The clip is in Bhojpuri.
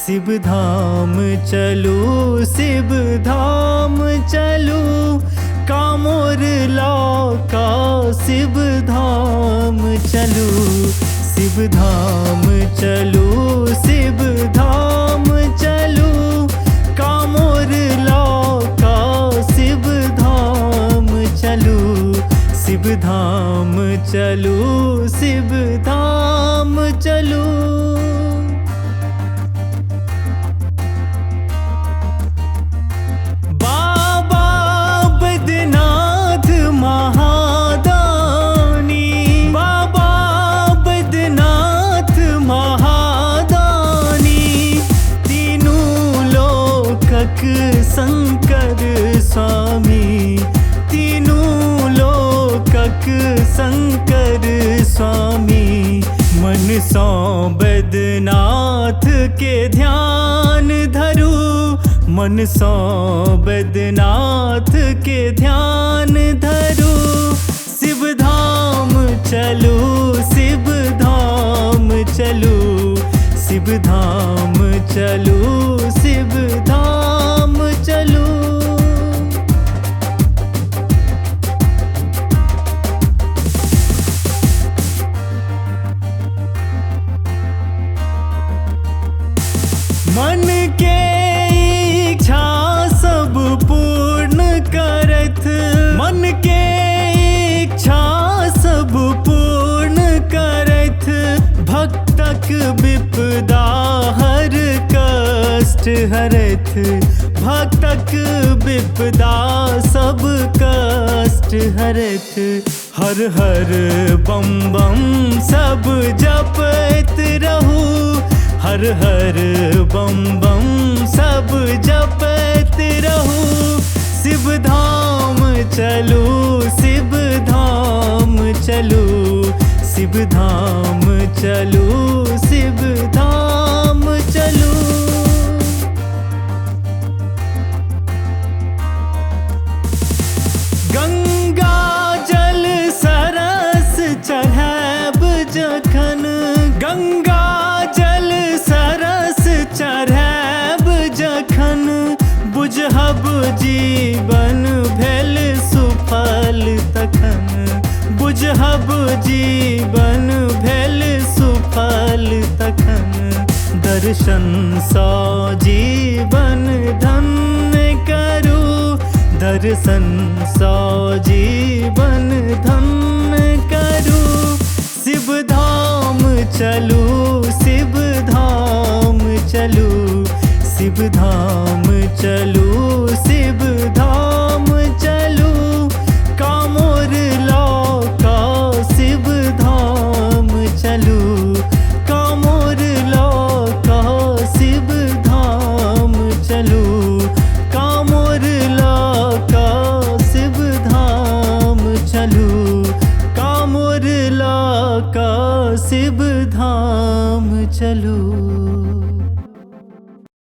शिव धाम चलू, शिव धाम चलू, कामोर लौका शिव धाम चलू, शिव धाम चलू, शिव धाम चलू, कामोर लौका शिव धाम चलू, शिव धाम चलू, शिव धाम चलू। शंकर स्वामी तीनों लोकक शंकर स्वामी, मन सौ बैद्यनाथ के ध्यान धरू, मन सौ बैद्यनाथ के ध्यान धरू, शिव धाम चलू, शिव धाम चलू, शिव धाम चलू, शिव धाम चलू। मन के इच्छा सब पूर्ण करत, मन के इच्छा सब पूर्ण करत, भक्तक विपदा हर कष्ट हरत, भक्तक विपदा सब कष्ट हरत, हर हर बम बम सब जपत रहू, हर हर बम बम सब जपत रहू, शिव धाम चलू, शिव धाम चलू, शिव धाम चलू, शिव धाम चलू। गंगा जल सरस चढ़ैब जखन, गंगा जल सरस चढ़ैब जखन, बुझब जीवन भेल सुफल तखन, बुझब जीवन भेल सुफल तखन, दर्शन सँ जीवन धन्य करू, दर्शन सँ जीवन धन्य करू, शिव धाम चलू, शिव धाम चलू, शिव धाम चलू, शिव धाम